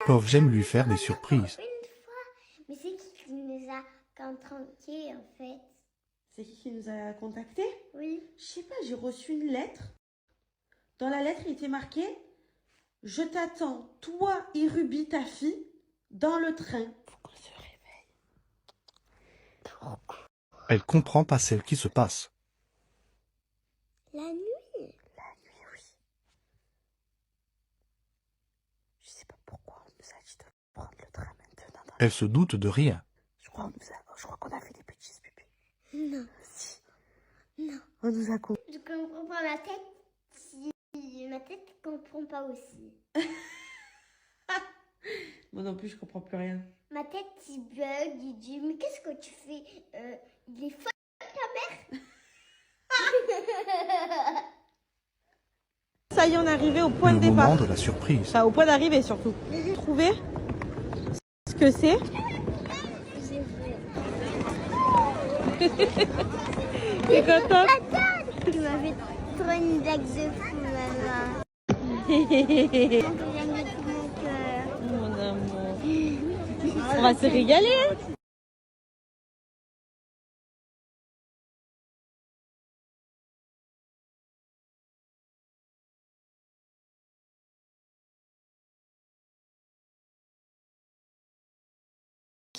Pov, j'aime lui faire des surprises. Une fois. Mais c'est qui nous a contactés en fait? C'est qui nous a contactés? Oui. Je sais pas, j'ai reçu une lettre. Dans la lettre, il était marqué « Je t'attends, toi et Ruby, ta fille, dans le train. » Faut qu'on se réveille. Elle comprend pas ce qui se passe. La nuit? La nuit, oui. Je sais pas pourquoi on nous a dit de prendre le train maintenant. Elle se doute de rien. Je crois qu'on a fait des bêtises, bébé. Non. Si. Non. On nous a compris. Je comprends pas ma tête. Si ma tête comprend pas aussi. Moi non plus, je comprends plus rien. Ma tête il bug, il dit mais qu'est-ce que tu fais? Il est folle ta mère. Ça y est, on est arrivé au point Le de départ. moment de la surprise. Enfin, au point d'arrivée surtout. Trouver ce que c'est. T'es contente? Tu m'as fait trop une blague de fou, maman. Mon amour. On va se régaler. Hein.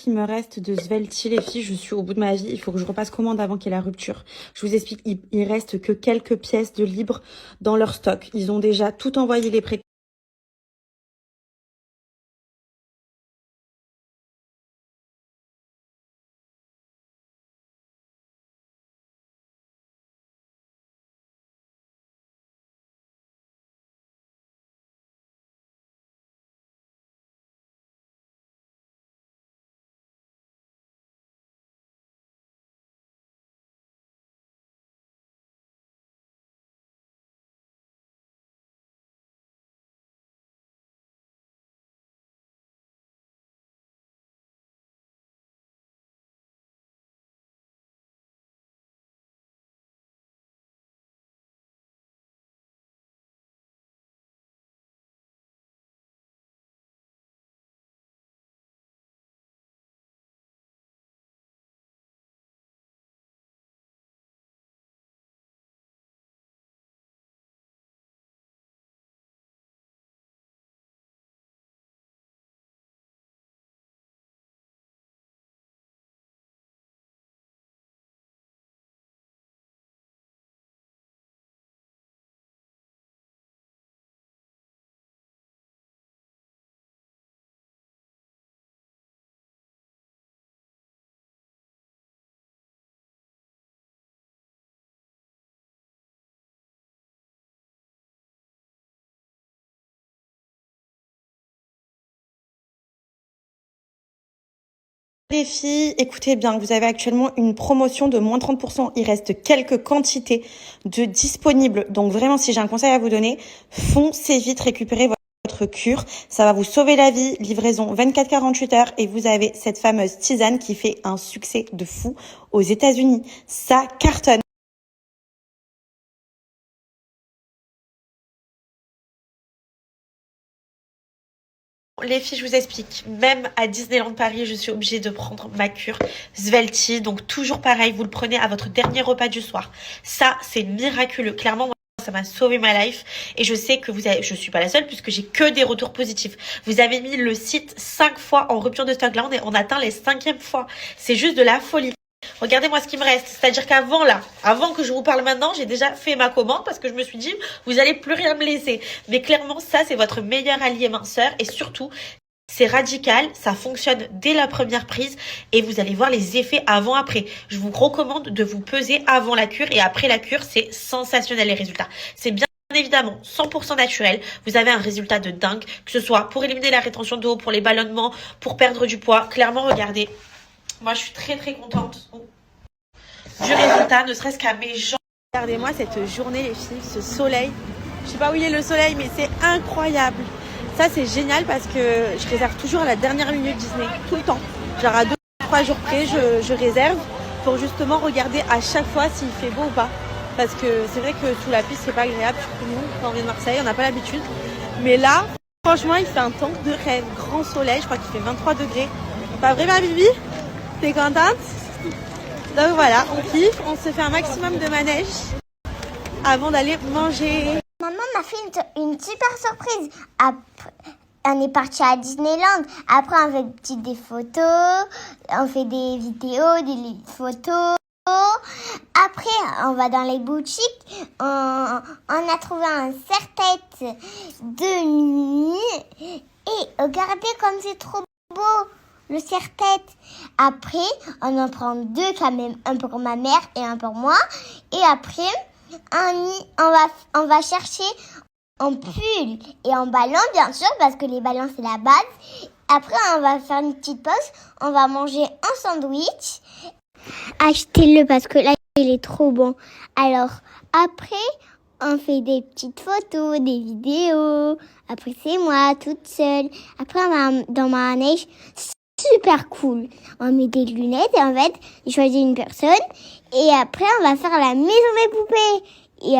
Il me reste de Svelti, les filles, je suis au bout de ma vie, il faut que je repasse commande avant qu'il y ait la rupture. Je vous explique, il reste que quelques pièces de libre dans leur stock. Ils ont déjà tout envoyé les pré. Les filles, écoutez bien, vous avez actuellement une promotion de moins 30%. Il reste quelques quantités de disponibles. Donc vraiment, si j'ai un conseil à vous donner, foncez vite récupérer votre cure. Ça va vous sauver la vie. Livraison 24-48 heures et vous avez cette fameuse tisane qui fait un succès de fou aux États-Unis. Ça cartonne. Les filles, je vous explique, même à Disneyland Paris, je suis obligée de prendre ma cure Svelti. Donc toujours pareil, vous le prenez à votre dernier repas du soir. Ça, c'est miraculeux. Clairement, moi, ça m'a sauvé ma life. Et je sais que je suis pas la seule puisque j'ai que des retours positifs. Vous avez mis le site 5 fois en rupture de stock. Là, on atteint les 5e fois. C'est juste de la folie. Regardez-moi ce qui me reste. C'est-à-dire avant que je vous parle maintenant, j'ai déjà fait ma commande parce que je me suis dit, vous allez plus rien me laisser. Mais clairement, ça, c'est votre meilleur allié minceur. Et surtout, c'est radical. Ça fonctionne dès la première prise. Et vous allez voir les effets avant-après. Je vous recommande de vous peser avant la cure. Et après la cure, c'est sensationnel les résultats. C'est bien évidemment 100% naturel. Vous avez un résultat de dingue. Que ce soit pour éliminer la rétention d'eau, pour les ballonnements, pour perdre du poids. Clairement, regardez. Moi, je suis très très contente du résultat, ne serait-ce qu'à mes jambes. Regardez-moi cette journée, les filles, ce soleil. Je sais pas où il est le soleil, mais c'est incroyable. Ça, c'est génial parce que je réserve toujours à la dernière minute Disney, tout le temps. Genre à 2-3 jours près, je réserve pour justement regarder à chaque fois s'il fait beau ou pas. Parce que c'est vrai que sous la piste, c'est pas agréable. Surtout nous, quand on vient de Marseille, on n'a pas l'habitude. Mais là, Franchement, il fait un temps de rêve, grand soleil, je crois qu'il fait 23 degrés. Pas vrai, ma Bibi? T'es contente? Donc voilà, on kiffe, on se fait un maximum de manège avant d'aller manger. Maman m'a fait une super surprise. Après, on est parti à Disneyland. Après, on fait des photos, on fait des vidéos, des photos. Après, on va dans les boutiques. On a trouvé un serre-tête de nuit. Et regardez comme c'est trop beau, le serre-tête. Après, on en prend deux quand même. Un pour ma mère et un pour moi. Et après, on va chercher en pull et en ballon, bien sûr, parce que les ballons, c'est la base. Après, on va faire une petite pause. On va manger un sandwich. Achetez-le parce que là, il est trop bon. Alors, après, on fait des petites photos, des vidéos. Après, c'est moi, toute seule. Après, on va dans ma neige. Super cool. On met des lunettes et en fait, j'ai choisi une personne. Et après, on va faire la maison des poupées. Et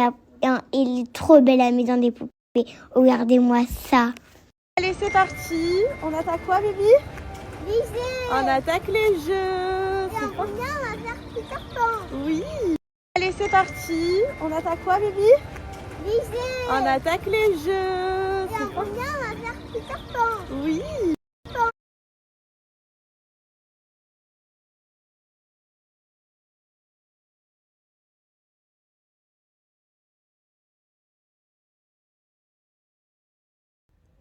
il est trop belle, la maison des poupées. Regardez-moi ça. Allez, c'est parti. On attaque quoi, Bibi? Les jeux. On attaque les jeux. Et on va faire Peter Pan. Oui. Allez, c'est parti. On attaque quoi, Bibi? Les jeux. On attaque les jeux. Et on va faire Peter Pan. Oui.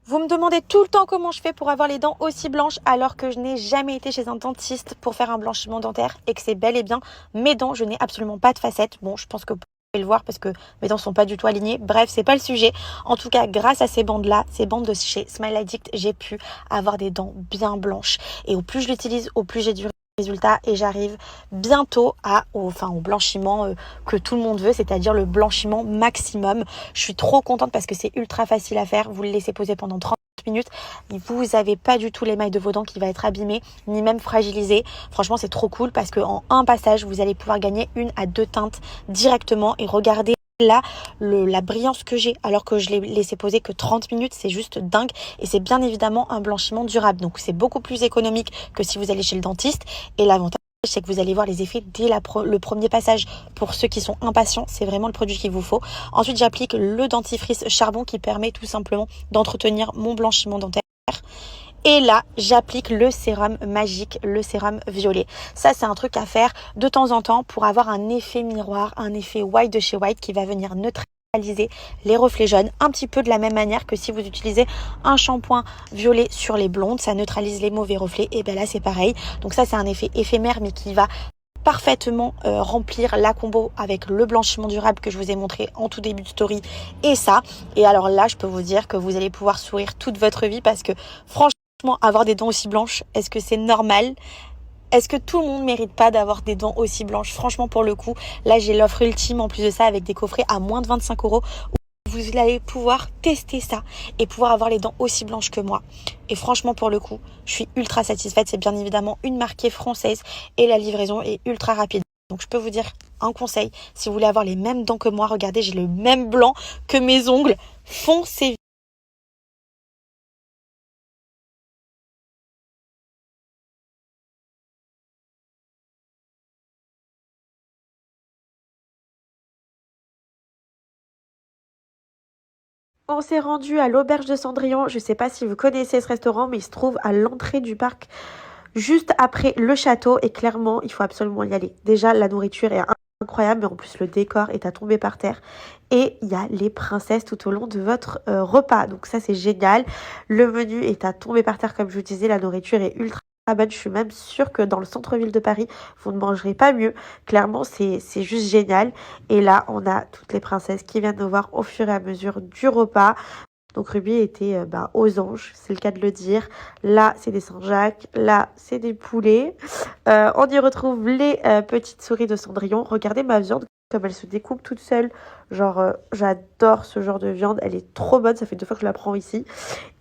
Vous me demandez tout le temps comment je fais pour avoir les dents aussi blanches alors que je n'ai jamais été chez un dentiste pour faire un blanchiment dentaire et que c'est bel et bien mes dents. Je n'ai absolument pas de facettes. Bon, je pense que vous pouvez le voir parce que mes dents sont pas du tout alignées. Bref, c'est pas le sujet. En tout cas, grâce à ces bandes-là, ces bandes de chez Smile Addict, j'ai pu avoir des dents bien blanches. Et au plus je l'utilise, au plus j'ai du résultat et j'arrive bientôt au blanchiment que tout le monde veut, c'est-à-dire le blanchiment maximum. Je suis trop contente parce que c'est ultra facile à faire. Vous le laissez poser pendant 30 minutes. Vous n'avez pas du tout l'émail de vos dents qui va être abîmé ni même fragilisé. Franchement, c'est trop cool parce qu'en un passage, vous allez pouvoir gagner 1 à 2 teintes directement et regardez là la brillance que j'ai alors que je l'ai laissé poser que 30 minutes, c'est juste dingue et c'est bien évidemment un blanchiment durable, donc c'est beaucoup plus économique que si vous allez chez le dentiste et l'avantage c'est que vous allez voir les effets dès le premier passage. Pour ceux qui sont impatients, c'est vraiment le produit qu'il vous faut. Ensuite, j'applique le dentifrice charbon qui permet tout simplement d'entretenir mon blanchiment dentaire. Et là, j'applique le sérum magique, le sérum violet. Ça, c'est un truc à faire de temps en temps pour avoir un effet miroir, un effet white de chez White qui va venir neutraliser les reflets jaunes. Un petit peu de la même manière que si vous utilisez un shampoing violet sur les blondes, ça neutralise les mauvais reflets. Et bien là, c'est pareil. Donc ça, c'est un effet éphémère, mais qui va parfaitement remplir la combo avec le blanchiment durable que je vous ai montré en tout début de story et ça. Et alors là, je peux vous dire que vous allez pouvoir sourire toute votre vie parce que franchement, avoir des dents aussi blanches, est-ce que c'est normal? Est-ce que tout le monde mérite pas d'avoir des dents aussi blanches? Franchement, pour le coup, là, j'ai l'offre ultime en plus de ça avec des coffrets à moins de 25 €. Vous allez pouvoir tester ça et pouvoir avoir les dents aussi blanches que moi. Et franchement, pour le coup, je suis ultra satisfaite. C'est bien évidemment une marque française et la livraison est ultra rapide. Donc, je peux vous dire un conseil. Si vous voulez avoir les mêmes dents que moi, regardez, j'ai le même blanc que mes ongles. Foncez. On s'est rendu à l'auberge de Cendrillon. Je ne sais pas si vous connaissez ce restaurant, mais il se trouve à l'entrée du parc, juste après le château. Et clairement, il faut absolument y aller. Déjà, la nourriture est incroyable, mais en plus, le décor est à tomber par terre. Et il y a les princesses tout au long de votre repas. Donc ça, c'est génial. Le menu est à tomber par terre, comme je vous disais. La nourriture est ultra bonne. Je suis même sûre que dans le centre-ville de Paris, vous ne mangerez pas mieux. Clairement, c'est juste génial. Et là, on a toutes les princesses qui viennent nous voir au fur et à mesure du repas. Donc Ruby était aux anges, c'est le cas de le dire. Là, c'est des Saint-Jacques. Là, c'est des poulets. On y retrouve les petites souris de Cendrillon. Regardez ma viande, comme elle se découpe toute seule. Genre, j'adore ce genre de viande. Elle est trop bonne. Ça fait 2 fois que je la prends ici.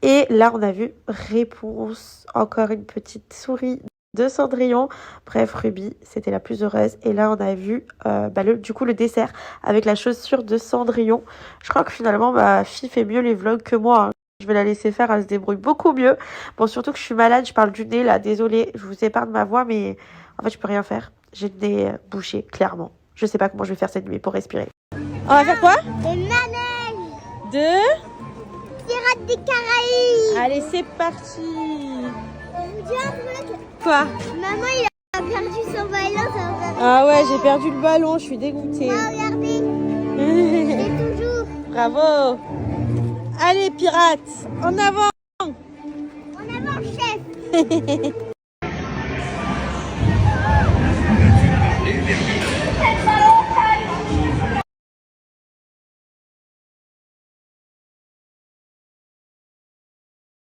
Et là, on a vu Réponse. Encore une petite souris de Cendrillon. Bref, Ruby, c'était la plus heureuse. Et là, on a vu le dessert avec la chaussure de Cendrillon. Je crois que finalement, ma fille fait mieux les vlogs que moi, hein. Je vais la laisser faire, elle se débrouille beaucoup mieux. Bon, surtout que je suis malade, je parle du nez là, désolée, je vous épargne ma voix, mais en fait, je peux rien faire. J'ai le nez bouché, clairement. Je sais pas comment je vais faire cette nuit pour respirer. On va faire quoi? De manège. De Pirates des Caraïbes. Allez, c'est parti. Je vous dis un truc. Quoi? Maman, il a perdu son ballon. Ah ouais, j'ai perdu le ballon, je suis dégoûtée. Ah, regardez. C'est toujours. Bravo. Allez, pirates, en avant. En avant, chef.